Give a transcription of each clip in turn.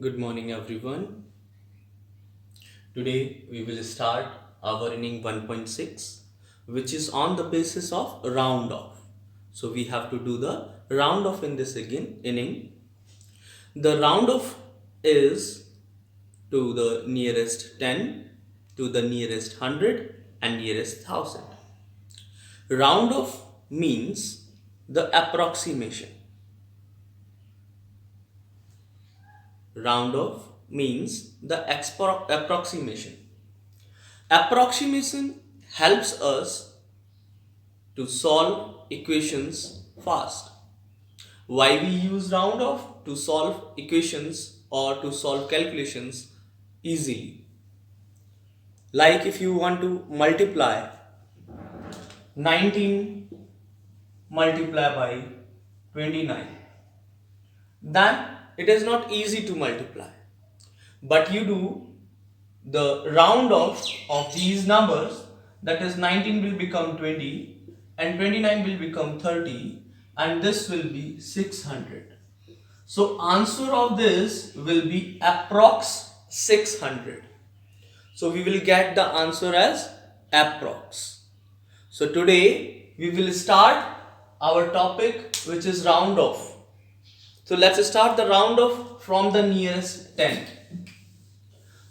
Good morning, everyone. Today we will start our inning 1.6, which is on the basis of round off. So we have to do the round off in this again inning. The round off is to the nearest 10, to the nearest 100, and nearest 1000. Round off means the approximation. Round off means the approximation. Approximation helps us to solve equations fast. Why we use round off? To solve equations or to solve calculations easily. Like if you want to multiply 19 multiply by 29, then it is not easy to multiply. But you do the round off of these numbers, that is 19 will become 20 and 29 will become 30 and this will be 600. So answer of this will be approx 600. So we will get the answer as approx. So today we will start our topic, which is round off. So let's start the round off from the nearest 10.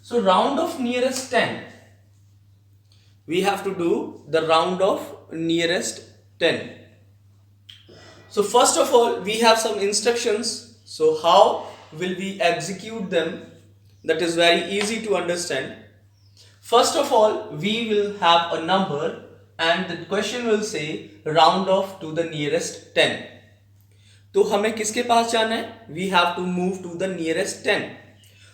So round of nearest 10, we have to do the round of nearest 10. So first of all, we have some instructions. So how will we execute them? That is very easy to understand. First of all, we will have a number and the question will say round off to the nearest 10. तो हमें किसके पास जाना है? We have to move to the nearest 10.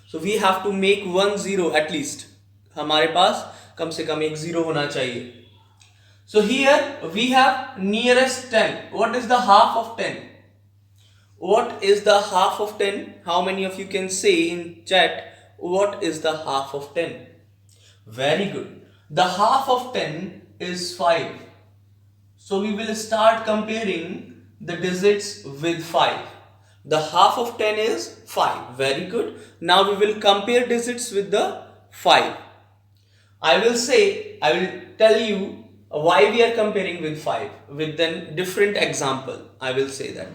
So we have to make one zero at least. हमारे पास कम से कम एक zero होना चाहिए. So here we have nearest 10. What is the half of 10? What is the half of 10? How many of you can say in chat what is the half of 10? Very good. The half of 10 is 5. So we will start comparing the digits with 5. The half of 10 is 5. Very good. Now we will compare digits with the 5. I will tell you why we are comparing with 5 with then different example. I will say that.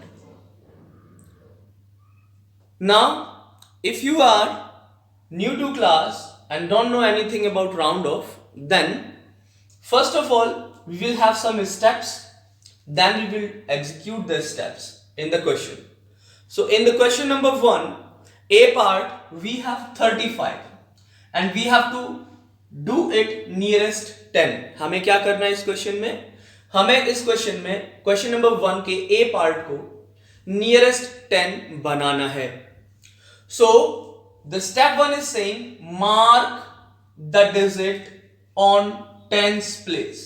Now, if you are new to class and don't know anything about round off, then first of all, we will have some steps. Then we will execute the steps in the question. So in the question number 1, A part, we have 35 and we have to do it nearest 10. हमें क्या करना है इस question में? हमें इस question में question number 1 के A पार्ट को nearest 10 बनाना है. So the step 1 is saying mark the digit on tens place.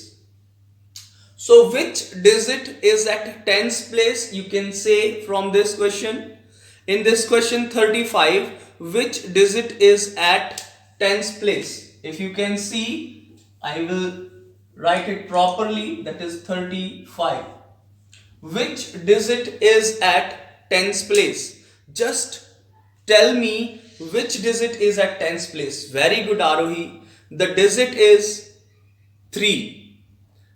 So which digit is at tens place? You can say from this question. In this question 35, which digit is at tens place? If you can see, I will write it properly, that is 35. Which digit is at tens place? Just tell me which digit is at tens place. Very good, Arohi. The digit is 3.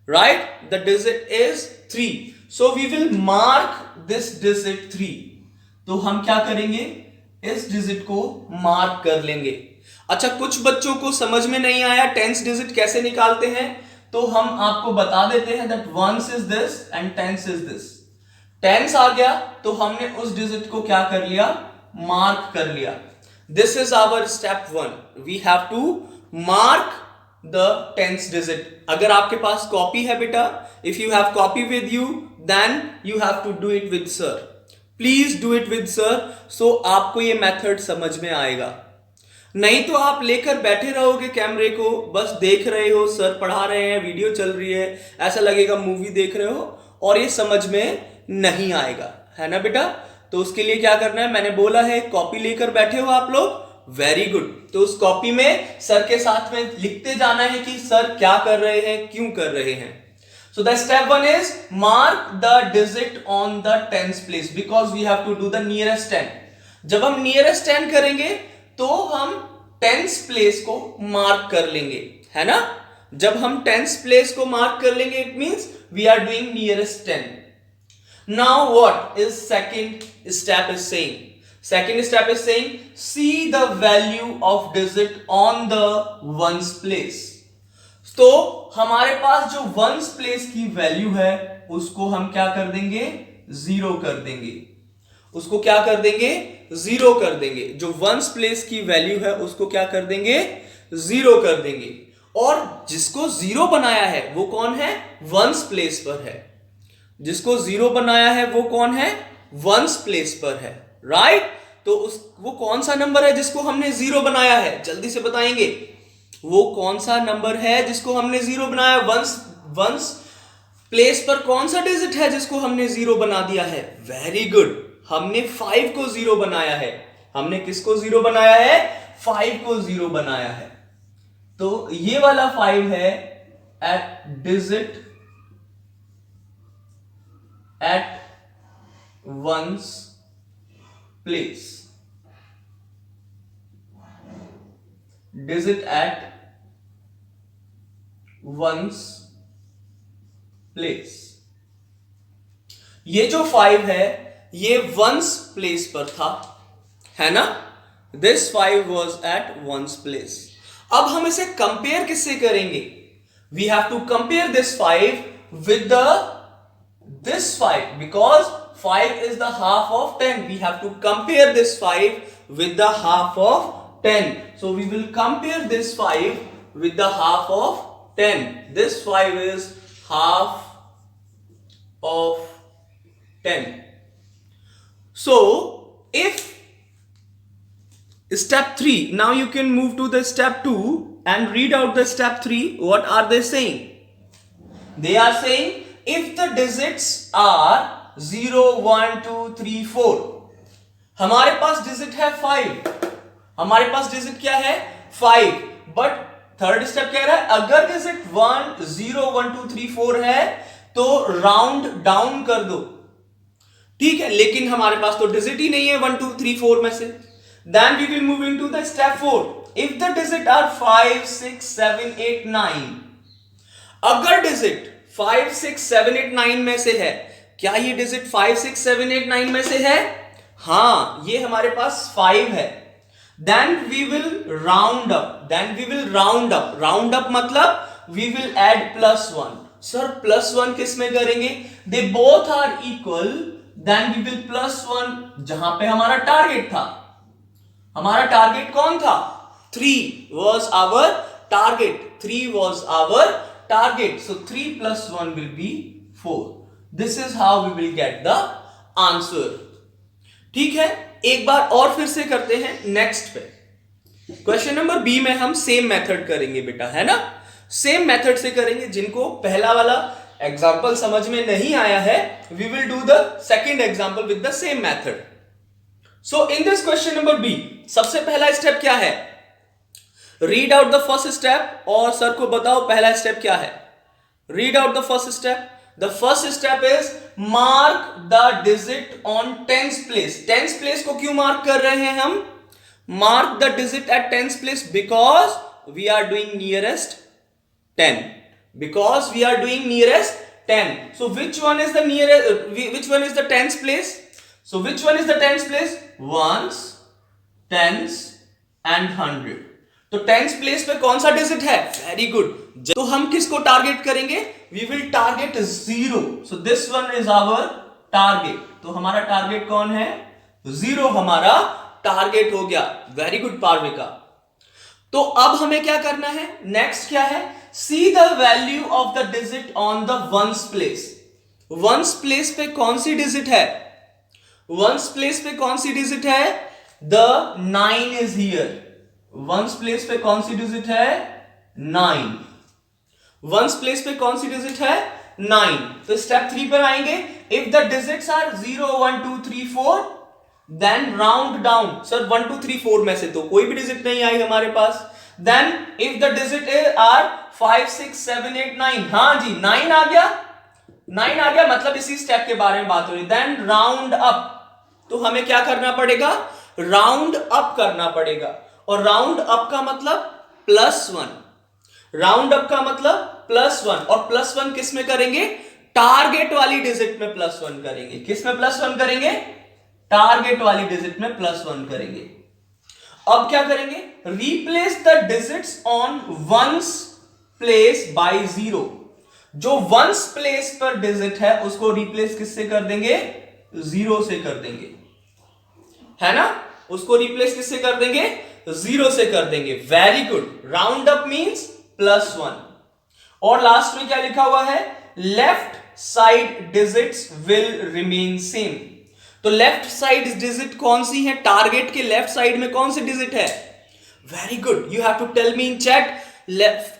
Right? The digit is 3. So we will mark this digit 3. तो हम क्या करेंगे? इस digit को mark कर लेंगे. अच्छा, कुछ बच्चों को समझ में नहीं आया टेंस डिजिट कैसे निकालते हैं, तो हम आपको बता देते हैं that ones is this and tens is this. Tens आ गया तो हमने उस डिजिट को क्या कर लिया? मार्क कर लिया. This is our step 1. We have to mark the tens digit. अगर आपके पास कॉपी है बेटा, if you have copy with you, then you have to do it with sir. Please do it with sir, so आपको ये method समझ में आएगा. नहीं तो आप लेकर बैठे रहोगे कैमरे को, बस देख रहे हो, सर पढ़ा रहे हैं, वीडियो चल रही है, ऐसा लगेगा मूवी देख रहे हो और ये समझ में नहीं आएगा, है ना बेटा? तो उसके लिए क्या करना है, मैंने बोला है कॉपी लेकर बैठे हो आप लोग. Very good. तो उस कॉपी में सर के साथ में लिखते जाना है कि सर क्या कर रहे हैं, क्यों कर रहे हैं. So the step 1 is mark the digit on the tens place because we have to do the nearest 10. जब हम नियरेस्ट 10 करेंगे तो हम 10th प्लेस को मार्क कर लेंगे, है ना। जब हम 10th प्लेस को मार्क कर लेंगे it means we are doing nearest 10. Now what is second step is saying? Second step is saying see the value of digit on the ones place. तो हमारे पास जो वंस प्लेस की value है उसको हम क्या कर देंगे, जीरो कर देंगे. उसको क्या कर देंगे, जीरो कर देंगे. जो वंस प्लेस की वैल्यू है उसको क्या कर देंगे, जीरो कर देंगे. और जिसको जीरो बनाया है वो कौन है, वंस प्लेस पर है. जिसको जीरो बनाया है वो कौन है, वंस प्लेस पर है, राइट. तो वो कौन सा नंबर है जिसको हमने जीरो बनाया है, जल्दी से बताएंगे. वो कौन सा नंबर है जिसको हमने जीरो बनाया, वंस प्लेस पर कौन सा डिजिट है जिसको हमने जीरो बना दिया है. वेरी गुड, हमने 5 को जीरो बनाया है. हमने किसको जीरो बनाया है, 5 को जीरो बनाया है. तो ये वाला 5 है at digit at one's place. Digit at one's place. ये जो 5 है ये one's place पर था, है ना. This 5 was at one's place. अब हम इसे कंपेयर किससे करेंगे, we have to compare this 5 with this 5 because 5 is the half of 10. We have to compare this 5 with the half of 10. So we will compare this 5 with the half of 10. This 5 is half of 10. So if step 3, now you can move to the step 2 and read out the step 3. What are they saying? They are saying if the digits are 0, 1, 2, 3, 4, हमारे पास digit है 5. हमारे पास digit क्या है, 5. But third step कह रहा है अगर digit 1, 0, 1, 2, 3, 4 है तो राउंड डाउन कर दो. ठीक है, लेकिन हमारे पास तो डिजिट ही नहीं है 1, 2, 3, 4 में से. Then we will move into the step 4. If the digit are 5, 6, 7, 8, 9, अगर डिजिट 5, 6, 7, 8, 9 में से है, क्या ये डिजिट 5, 6, 7, 8, 9 में से है, हाँ ये हमारे पास 5 है. Then we will round up. Round up मतलब वी विल ऐड +1. सर +1 किस में करेंगे, they both are equal. Then we will +1 जहां पे हमारा टारगेट था. हमारा टारगेट कौन था, 3 was our target. 3 was our target. So 3 plus 1 will be 4. This is how we will get the answer. ठीक है, एक बार और फिर से करते हैं नेक्स्ट पे. क्वेश्चन नंबर बी में हम सेम मेथड करेंगे बेटा, है ना. सेम मेथड से करेंगे. जिनको पहला वाला एग्जांपल समझ में नहीं आया है we will do the second example with the same method. So in this question number B सबसे पहला स्टेप क्या है, read out the first step और सर को बताओ पहला स्टेप क्या है. Read out the first step. The first step is mark the digit on 10th place. 10th place को क्यों मार्क कर रहे हैं हम, mark the digit at 10th place because we are doing nearest 10. Because we are doing nearest 10. So which one is the nearest, which one is the 10th place? So which one is the 10th place? Ones, tens and 100. तो 10th place पे कौन सा digit है, very good. तो हम किसको target करेंगे, we will target 0. So this one is our target. तो हमारा टारगेट कौन है, 0 हमारा टारगेट हो गया. Very good Parvika. तो अब हमें क्या करना है, नेक्स्ट क्या है, see the value of the digit on the ones place. Ones place पे कौन सी डिजिट है, वंस प्लेस पे कौन सी डिजिट है, the 9 is here. Ones place पे कौन सी डिजिट है, 9. वंस प्लेस पे कौन सी डिजिट है, 9. तो स्टेप 3 पर आएंगे. If the digits are 0, 1, 2, 3, 4 then round down. Sir 1, 2, 3, 4 में से तो कोई भी डिजिट नहीं आई हमारे पास. Then if the digit are 5, 6, 7, 8, 9, हाँ जी 9 आ गया. 9 आ गया मतलब इसी स्टेप के बारे में बात हो रही. Then round up. तो हमें क्या करना पड़ेगा, राउंड अप करना पड़ेगा, और राउंड अप का मतलब +1, राउंड अप का मतलब +1, और +1 किस में करेंगे? टारगेट वाली डिजिट में +1 करेंगे। किस में +1 करेंगे? टारगेट वाली डिजिट में +1 करेंगे। अब क्या करेंगे? Replace the digits on ones place by 0। जो वंस प्लेस पर डिजिट है उसको रिप्लेस किससे कर देंगे? 0 से कर देंगे, है ना? उसको रिप्लेस किससे कर देंगे? 0 से कर देंगे। Very good. Round up means +1। और लास्ट में क्या लिखा हुआ है? Left side digits will remain same. तो लेफ्ट साइड डिजिट कौन सी है? टारगेट के लेफ्ट साइड में कौन सी डिजिट है? Very good, you have to tell me in chat.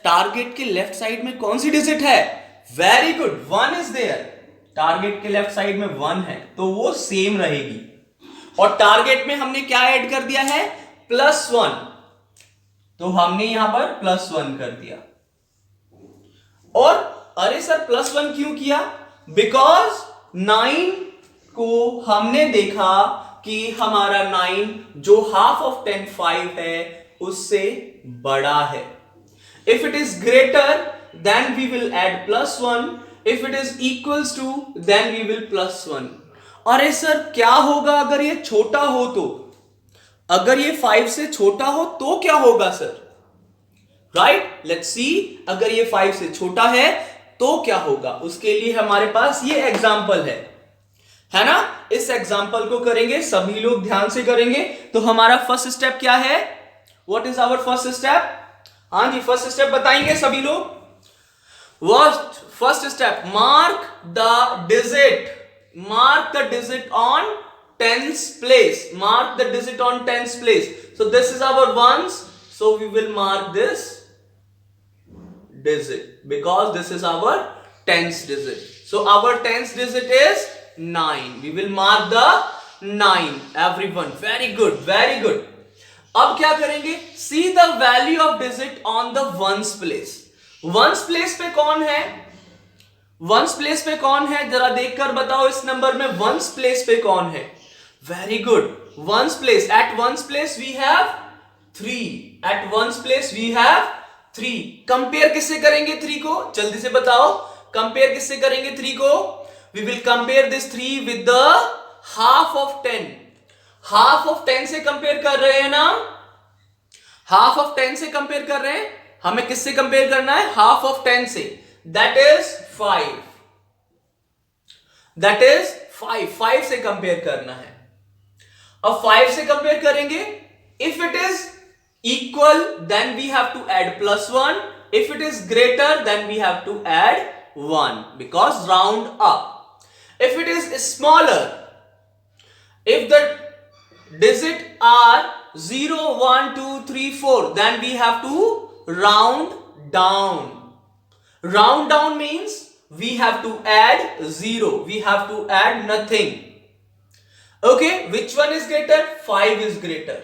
Target के लेफ्ट साइड में कौन सी डिजिट है? Very good, 1 is there. Target के लेफ्ट साइड में 1 है, तो वो सेम रहेगी। और टारगेट में हमने क्या ऐड कर दिया है? +1, तो हमने यहां पर +1 कर दिया। और अरे सर +1 क्यों किया? बिकॉज 9 को हमने देखा कि हमारा 9 जो हाफ ऑफ 10 5 है उससे बड़ा है। If it is greater then we will add +1, if it is equals to then we will +1। अरे सर क्या होगा अगर ये छोटा हो? तो अगर ये 5 से छोटा हो तो क्या होगा सर? Right, let's see. अगर ये 5 से छोटा है तो क्या होगा? उसके लिए हमारे पास ये एग्जांपल है ना? इस एग्जांपल को करेंगे, सभी लोग ध्यान से करेंगे। तो हमारा फर्स्ट स्टेप क्या है? What is our first step? हाँ जी, फर्स्ट स्टेप बताएंगे सभी लोग। First step, mark the digit on tens place. Mark the digit on tens place. So this is our ones, so we will mark this digit because this is our tens digit. So our tens digit is 9. We will mark the 9. Everyone, very good, very good. अब क्या करेंगे? See the value of digit on the ones place. ones place पे कौन है? Ones place पे कौन है? जरा देखकर बताओ इस नंबर में वंस प्लेस पे कौन है? Very good, ones place. At ones place we have 3। At ones place we have 3। Compare किससे करेंगे 3 को? जल्दी से बताओ, कंपेयर किससे करेंगे 3 को? We will compare this 3 with the half of 10। Half of 10 से कंपेयर कर रहे हैं ना? हाफ ऑफ 10 से कंपेयर कर रहे हैं। हमें किससे कंपेयर करना है? हाफ ऑफ 10 से। That is 5। दैट इज 5 से कंपेयर करना है। अब 5 से कंपेयर करेंगे। If it is equal then we have to add +1, if it is greater then we have to add 1 because round up. If it is smaller, if the digit are 0 1 2 3 4 then we have to round down. Round down means we have to add 0, we have to add nothing. Okay, which one is greater? 5 is greater.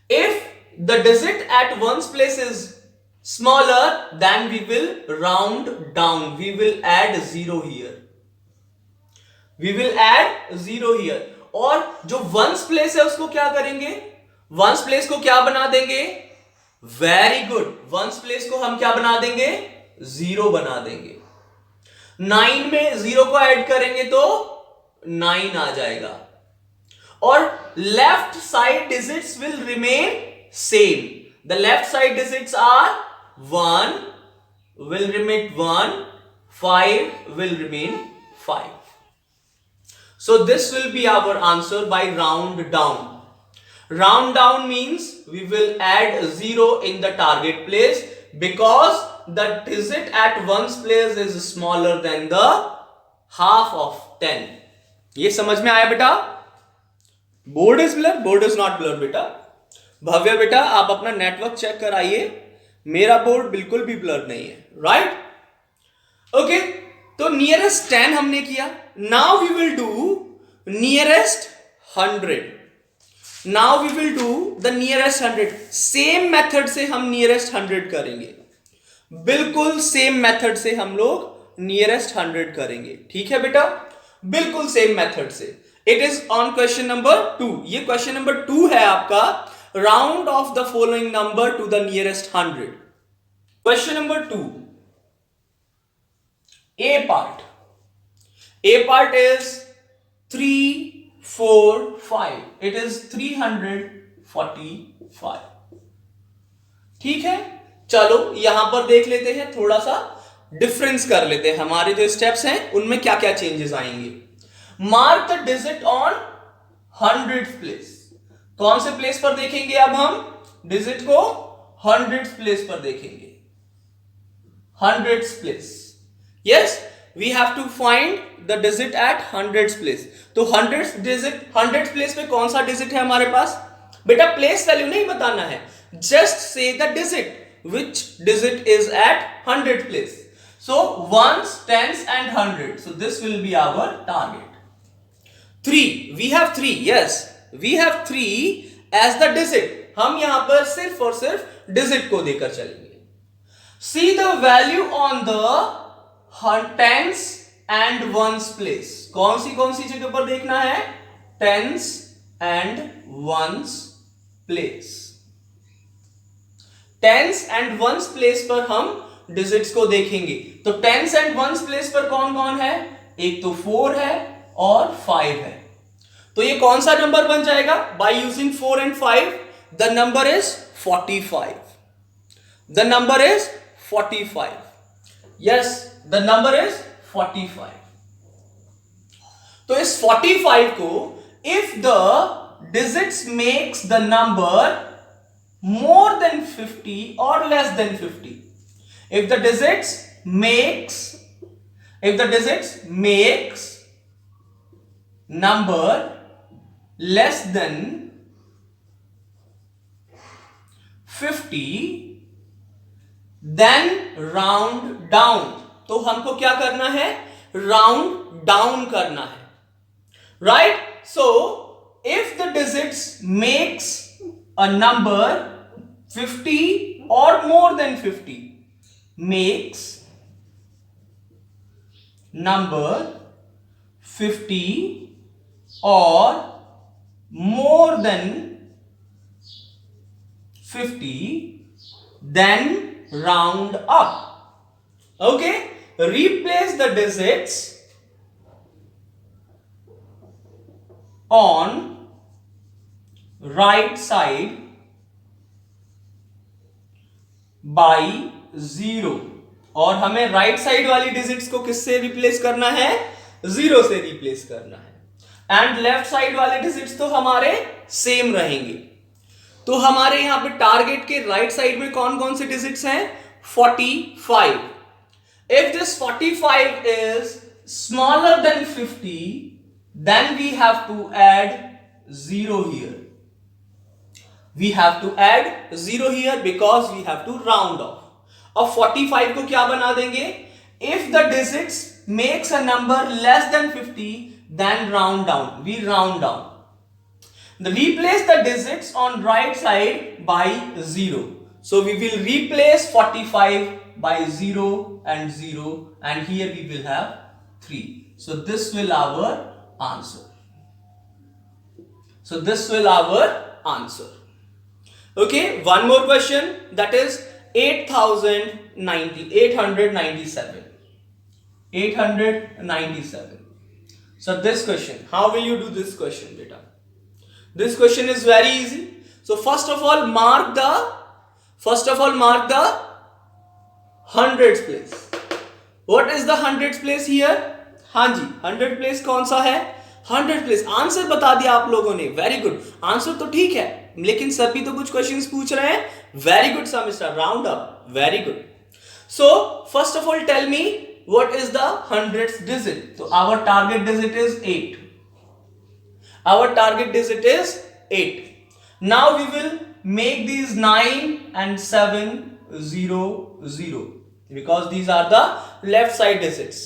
If the digit at ones place is smaller, then we will round down, we will add 0 here, we will add 0 here. और जो ones place है उसको क्या करेंगे? Ones place को क्या बना देंगे? वेरी गुड, वंस प्लेस को हम क्या बना देंगे? 0 बना देंगे। 9 में 0 को ऐड करेंगे तो 9 आ जाएगा। और left side digits will remain same. The left side digits are 1 will remain 1, 5 will remain 5. So this will be our answer by round down. Round down means we will add 0 in the target place because the digit at ones place is smaller than the half of 10. ये समझ में आया बेटा? Board is blur? Board is not blur बेटा। भव्य बेटा आप अपना network check कराइए, मेरा बोर्ड बिल्कुल भी ब्लर नहीं है। राइट? ओके, तो नियरेस्ट 10 हमने किया। Now we will do nearest 100। Now we will do the nearest 100। Same method से हम नियरेस्ट 100 करेंगे, बिल्कुल सेम मेथड से हम लोग नियरेस्ट 100 करेंगे। ठीक है बेटा, बिल्कुल सेम मेथड से। It is on question number 2. ये क्वेश्चन नंबर 2 है आपका. Round of the following number two the nearest 100. Question number 2, A part. A part is 3, 4, 5. It is 345. ठीक है, चलो यहां पर देख लेते हैं, थोड़ा सा डिफरेंस कर लेते हैं. हमारे जो स्टेप्स हैं उनमें क्या क्या चेंजेस आएंगे. Mark the digit on 100th place. कौन से प्लेस पर देखेंगे अब हम डिजिट को? 100th प्लेस पर देखेंगे. 100th place. Yes, we have to find the digit at 100th place. तो 100th digit, 100th place पे कौन सा डिजिट है हमारे पास? बेटा प्लेस वैल्यू नहीं बताना है, just say the digit, which digit is at 100th place. So ones, tens and 100. So this will be our target. 3, we have 3. Yes, we have 3 as the digit. हम यहां पर सिर्फ और सिर्फ डिजिट को देकर चलेंगे. See the value on the tens and ones place. कौन सी जगह पर देखना है? Tens and ones place. Tens and ones place पर हम डिजिट्स को देखेंगे. तो टेंस एंड वंस प्लेस पर कौन कौन है? एक तो 4 है और 5 है. तो ये कौन सा नंबर बन जाएगा? By using 4 and 5 the number is 45. The number is 45. Yes, the number is 45. तो इस 45 को if the digits makes the number more than 50 or less than 50, if the digits makes number less than 50, then round down. तो हमको क्या करना है? Round down करना है. Right? So if the digits makes a number 50 और more than 50, makes number 50 और more than 50, then round up. Okay, replace the digits on right side by 0. और हमें राइट साइड वाली डिजिट्स को किससे रिप्लेस करना है? 0 से रिप्लेस करना है. एंड लेफ्ट साइड वाले डिजिट्स तो हमारे सेम रहेंगे. तो हमारे यहां पे टारगेट के राइट साइड में कौन कौन से डिजिट्स हैं? 45. If this 45 is smaller than 50, then we have to add 0 here. We have to add 0 here because we have to round off. अब 45 को क्या बना देंगे? If the digits makes a number less than 50, then round down. We round down. Replace the digits on right side by 0. So we will replace 45 by 0 and 0, and here we will have 3. So this will our answer. So this will our answer. Okay, one more question, that is 897. 897. So this question, how will you do this question, beta? This question is very easy. So first of all mark the 100th place. What is the 100th place here? हाँ जी, 100th place कौन सा है? 100th place. Answer बता दिया आप लोगों ने. Very good. Answer तो ठीक है, लेकिन सर भी तो कुछ क्वेश्चंस पूछ रहे हैं. वेरी गुड समिस्टर, round up. Very good. So first of all tell me what is the 100th digit? So our target digit is 8. Our target digit is 8. Now we will make these 9 and 7 0 0 because these are the left side digits.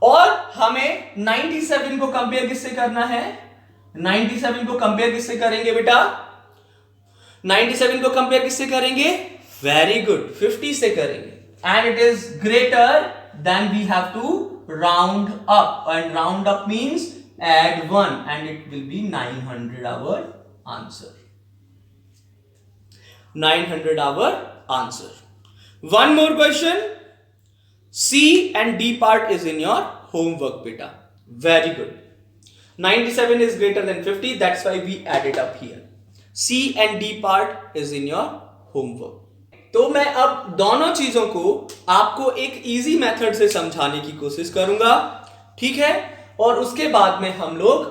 और हमें 97 को compare किससे करना है? 97 को compare किससे करेंगे बेटा? 97 को कंपेयर किससे करेंगे? वेरी गुड, 50 से करेंगे. And it is greater than we have to round up, and round up means add 1 and it will be 900 our answer. 900 our answer. One more question. C and D part is in your homework beta. Very good. 97 is greater than 50, that's why we add it up here. C and D part is in your homework. तो मैं अब दोनों चीजों को आपको एक easy method से समझाने की कोशिश करूंगा, ठीक है? और उसके बाद में हम लोग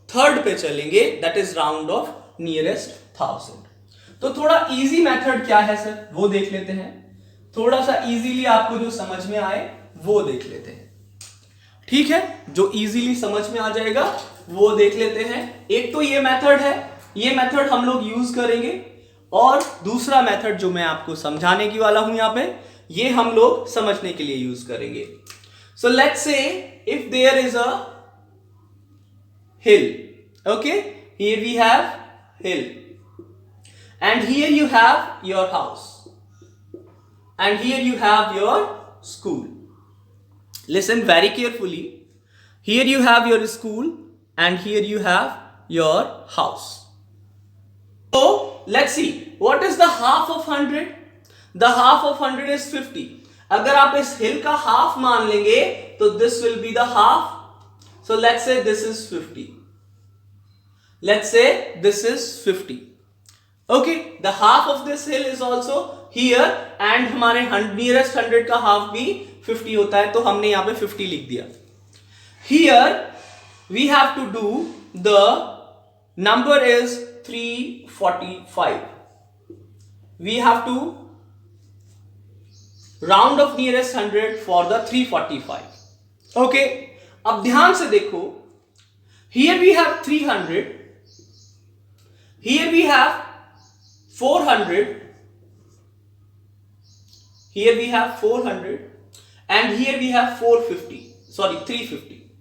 थर्ड पे चलेंगे, that is round of nearest 1000. तो थोड़ा इजी मेथड क्या है सर, वो देख लेते हैं. थोड़ा सा इजीली आपको जो समझ में आए वो देख लेते हैं, ठीक है? जो इजीली समझ में आ जाएगा वो देख लेते हैं. एक तो ये मेथड है, ये मेथड हम लोग यूज करेंगे, और दूसरा मेथड जो मैं आपको समझाने की वाला हूं यहां पे, ये हम लोग समझने के लिए यूज करेंगे. So let's say if there is a hill, okay, here we have hill and here you have your house and here you have your school. Listen very carefully. Here you have your school and here you have your house. So let's see, what is the half of 100? The half of 100 is 50. अगर आप इस hill का half मान लेंगे तो this will be the half. So let's say this is 50. Let's say this is 50. Okay, the half of this hill is also here and हमारे nearest 100 का half भी 50 होता है, तो हमने यहाँ पे 50 लिख दिया. Here we have to do, the number is 345. We have to round of nearest 100 for the 345. Okay, अब ध्यान से देखो, here we have 300, here we have 400, here we have 400 and here we have 450, sorry 350.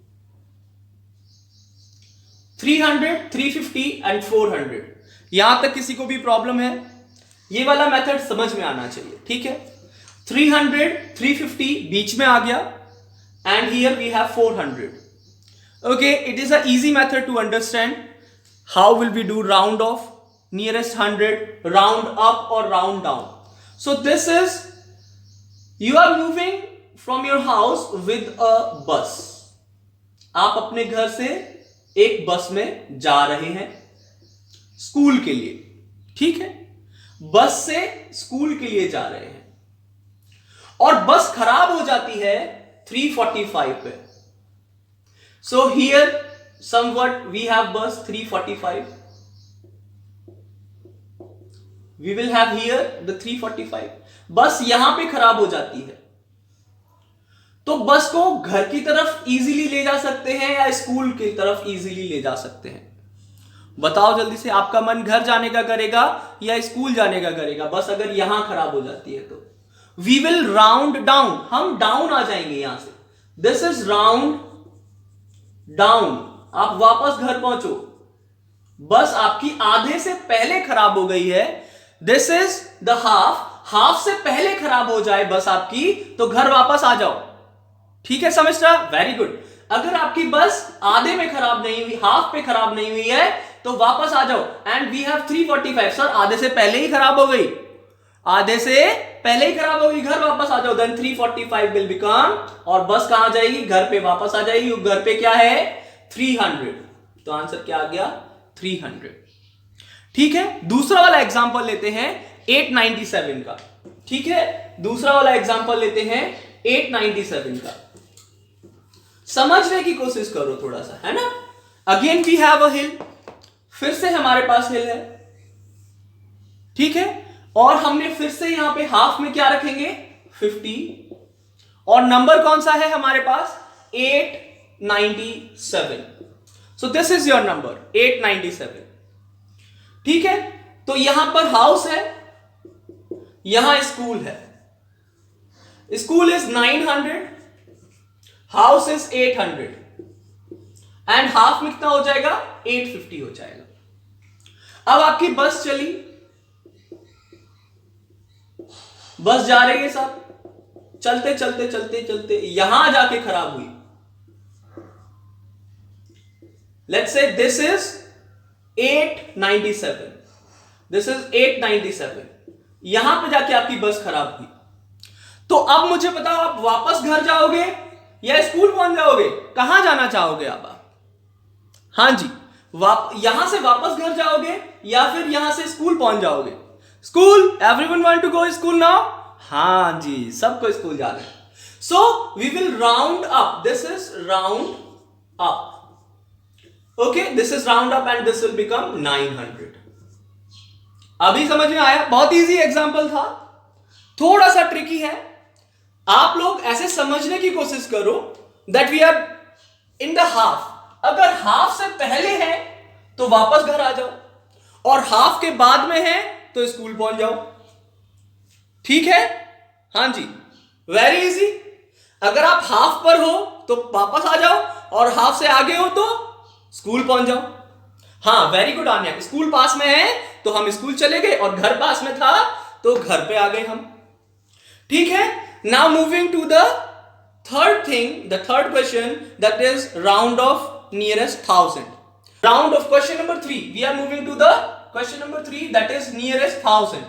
300, 350 and 400. यहां तक किसी को भी problem है? ये वाला मेथड समझ में आना चाहिए, ठीक है? 300, 350 बीच में आ गया and here we have 400. Okay, it is a easy method to understand how will we do round off nearest 100, round up or round down. So this is, you are moving from your house with a bus. आप अपने घर से एक बस में जा रहे हैं स्कूल के लिए, ठीक है? बस से स्कूल के लिए जा रहे हैं और बस खराब हो जाती है 345 पे. So here somewhat we have bus 345. We will have here the 345. बस यहां पे खराब हो जाती है, तो बस को घर की तरफ इजीली ले जा सकते हैं या स्कूल की तरफ इजीली ले जा सकते हैं? बताओ जल्दी से, आपका मन घर जाने का करेगा या स्कूल जाने का करेगा? बस अगर यहां खराब हो जाती है तो वी विल राउंड डाउन, हम डाउन आ जाएंगे यहां से. This is round down. आप वापस घर पहुंचो, बस आपकी आधे से पहले खराब हो गई है. This is the half, half से पहले खराब हो जाए बस आपकी तो घर वापस आ जाओ, ठीक है? समझना? Very good. अगर आपकी बस आधे में खराब नहीं हुई, हाफ पे खराब नहीं हुई है, तो वापस आ जाओ. And we have 345. सर आधे से पहले ही खराब हो गई, आधे से पहले ही खराब हो गई, घर वापस आ जाओ. देन 345 विल बिकम, और बस कहां जाएगी? घर पे वापस आ जाएगी. घर पे क्या है? 300. तो आंसर क्या आ गया? 300. ठीक है, दूसरा वाला एग्जांपल लेते हैं 897 का. ठीक है, दूसरा वाला एग्जांपल लेते हैं 897 का. समझने की कोशिश करो थोड़ा सा, है ना? अगेन वी हैव अ हिल, फिर से हमारे पास हिल है, ठीक है, और हमने फिर से यहां पे हाफ में क्या रखेंगे? 50, और नंबर कौन सा है हमारे पास? 897. So this is your number 897. ठीक है, तो यहां पर हाउस है, यहां स्कूल है. School is 900, house is 800, and half में कितना हो जाएगा? 850 हो जाएगा. अब आपकी बस चली, बस जा रही है सब, चलते चलते चलते चलते यहां जाके खराब हुई. Let's say this is 897. This is 897. यहां पे जाके आपकी बस खराब हुई, तो अब मुझे बताओ, आप वापस घर जाओगे या स्कूल पहुंच जाओगे? कहां जाना चाहोगे आप? हाँ जी, यहां से वापस घर जाओगे या फिर यहां से स्कूल पहुंच जाओगे? School. Everyone want to go school now? हाँ जी, सबको स्कूल जाना है. So we will round up. This is round up. Okay, this is round up and this will become 900. अभी समझ में आया? बहुत इजी एग्जांपल था, थोड़ा सा ट्रिकी है. आप लोग ऐसे समझने की कोशिश करो that we are in the half. अगर हाफ से पहले है तो वापस घर आ जाओ, और हाफ के बाद में है तो स्कूल पहुंच जाओ. ठीक है? हां जी, वेरी इजी. अगर आप हाफ पर हो तो वापस आ जाओ, और हाफ से आगे हो तो स्कूल पहुंच जाओ. हाँ, वेरी गुड आन्या. स्कूल पास में है तो हम स्कूल चले गए, और घर पास में था तो घर पे आ गए हम. ठीक है? Now moving to the third thing, the third question, that is round of nearest 1000. Round of question number 3. We are moving to the question number 3, that is nearest 1000.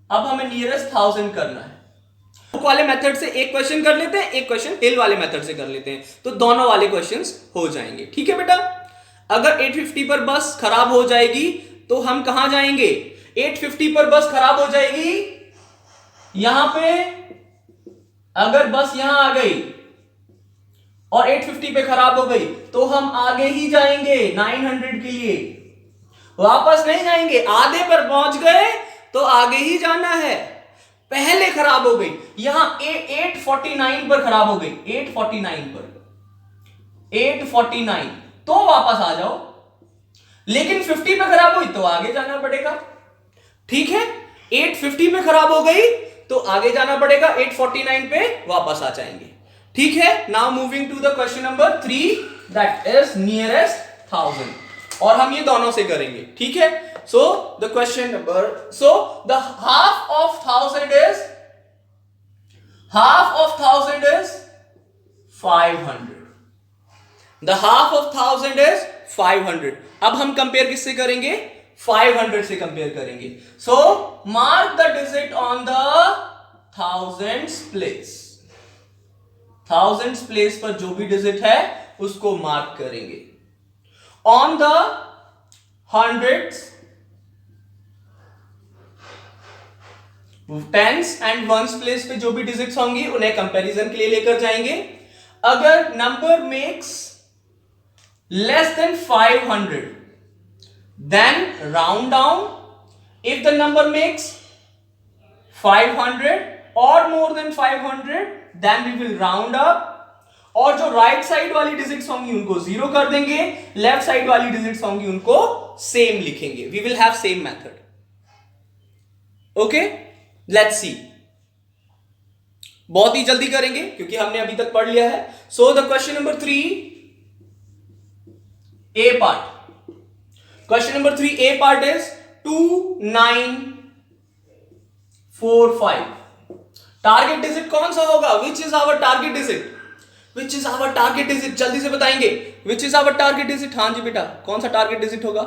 अब हमें nearest 1000 करना है. बुक वाले मेथड से एक question कर लेते हैं, एक क्वेश्चन हिल वाले मेथड से कर लेते हैं, तो दोनों वाले क्वेश्चंस हो जाएंगे. ठीक है बेटा? अगर 850 पर बस खराब हो जाएगी तो हम कहां जाएंगे? 850 पर बस खराब हो जाएगी यहां पे. अगर बस यहां आ गई और 850 पे खराब हो गई तो हम आगे ही जाएंगे 900 के लिए, वापस नहीं जाएंगे. आधे पर पहुंच गए तो आगे ही जाना है. पहले खराब हो गई यहां 849 पर खराब हो गई, 849 पर, 849, तो वापस आ जाओ. लेकिन 50 पे खराब हुई तो आगे जाना पड़ेगा. ठीक है? 850 में खराब हो गई तो आगे जाना पड़ेगा, 849 पे वापस आ जाएंगे. ठीक है? Now moving to the question number 3, that is nearest 1000, और हम ये दोनों से करेंगे. ठीक है? So the question number, so the half of 1000 is, half of 1000 is 500. The half of 1000 is 500. अब हम कंपेयर किससे करेंगे? 500 से कंपेयर करेंगे. So mark the digit on the thousands place. Thousands place पर जो भी डिजिट है उसको मार्क करेंगे. On the hundreds, tens and ones place पे जो भी डिजिट्स होंगी उन्हें कंपैरिजन के लिए लेकर जाएंगे. अगर number makes less than 500, then round down. If the number makes 500 or more than 500, then we will round up. और जो राइट साइड वाली डिजिट्स होंगी उनको 0 कर देंगे, लेफ्ट साइड वाली डिजिट्स होंगी उनको सेम लिखेंगे. We will have same method. Okay? Let's see. बहुत ही जल्दी करेंगे क्योंकि हमने अभी तक पढ़ लिया है. So the question number 3, A part. Question number 3, A part is 2945. Target digit कौन सा होगा? Which is our target digit? Which is our target digit? जल्दी से बताएंगे. Which is our target digit? हाँ जी बेटा, कौन सा टारगेट डिजिट होगा?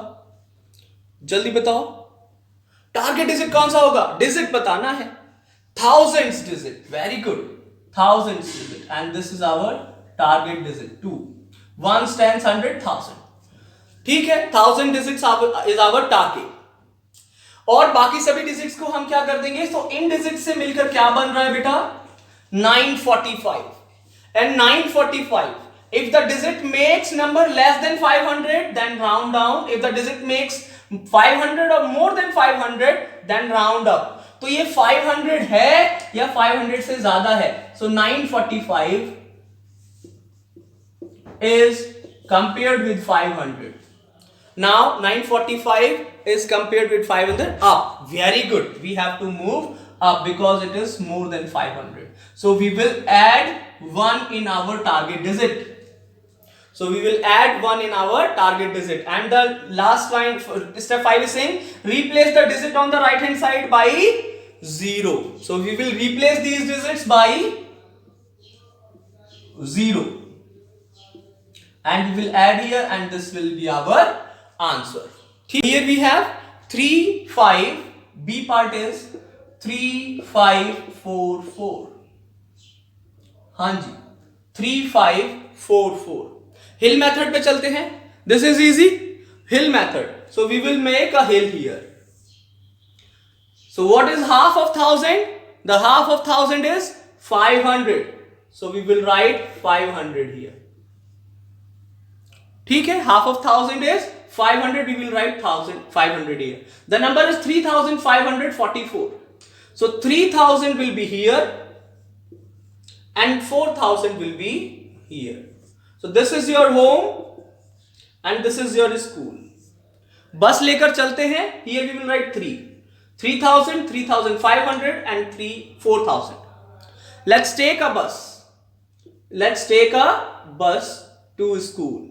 जल्दी बताओ. टारगेट डिजिट कौन सा होगा? डिजिट बताना है. Thousands digit. Very good. Thousands digit. And this is our target digit 2. Ones, tens, 100, 1000. ठीक है? 1000 डिजिट्स इज आवर टारगेट. और बाकी सभी डिजिट्स को हम क्या कर देंगे? तो इन डिजिट्स से मिलकर क्या बन रहा है बेटा? 945. And 945, if the digit makes number less than 500, then round down. If the digit makes 500 or more than 500, then round up. तो ये 500 है या 500 से ज्यादा है? So 945 is compared with 500. Now 945 is compared with 500. Up. Very good. We have to move up because it is more than 500. So we will add 1 in our target digit. So we will add 1 in our target digit. And the last line, step 5 is saying replace the digit on the right hand side by 0. So we will replace these digits by 0. and we will add here and this will be our answer. Here we have 3 5, B part is 3 5 4 4. हाँ जी 3 5 4 4. हिल method पे चलते हैं. This is easy. Hill method. So we will make a hill here. So what is half of 1000? The half of 1000 is 500. So we will write 500 here. ठीक है. Half of 1000 is 500. We will write 500 here. The number is 3544. So 3000 will be here and 4000 will be here. So this is your home and this is your school. बस लेकर चलते हैं. Here we will write 3000, 3500 and 4000. Let's take a bus. Let's take a bus to school.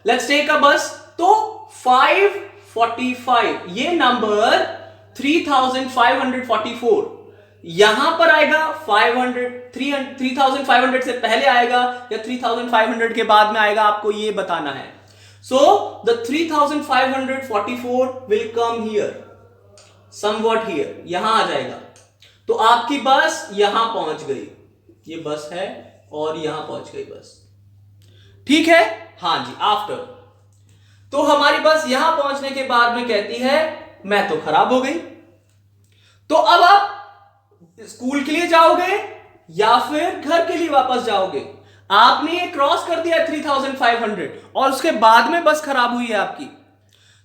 Let's take a bus. तो 545 ये number 3544 यहां पर आएगा. 3500 से पहले आएगा या 3500 के बाद में आएगा, आपको ये बताना है. So the 3544 will come here, somewhat here, यहां आ जाएगा. तो आपकी बस यहां पहुंच गई. ये बस है और यहां पहुंच गई बस. ठीक है. हाँ जी. आफ्टर तो हमारी बस यहां पहुंचने के बाद में कहती है मैं तो खराब हो गई. तो अब आप स्कूल के लिए जाओगे या फिर घर के लिए वापस जाओगे. आपने ये क्रॉस कर दिया 3500 और उसके बाद में बस खराब हुई है आपकी.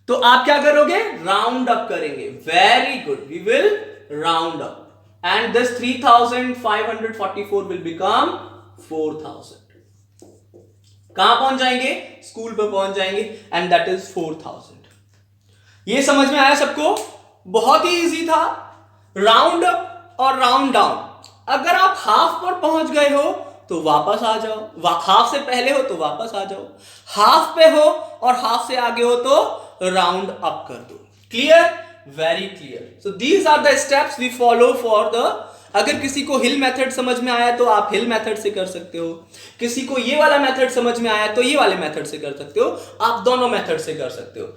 तो आप क्या करोगे? राउंड अप करेंगे. Very good. We will round up and this 3544 will become 4000. कहां पहुंच जाएंगे? स्कूल पे पहुंच जाएंगे and that is 4000. ये समझ में आया सबको? बहुत ही इजी था. राउंड अप और राउंड डाउन. अगर आप हाफ पर पहुंच गए हो तो वापस आ जाओ. हाफ से पहले हो तो वापस आ जाओ. हाफ पे हो और हाफ से आगे हो तो राउंड अप कर दो. Clear? Very clear. So these are the steps we follow for the. अगर किसी को हिल मेथड समझ में आया तो आप हिल मेथड से कर सकते हो. किसी को ये वाला मेथड समझ में आया तो ये वाले मेथड से कर सकते हो. आप दोनों मेथड से कर सकते हो.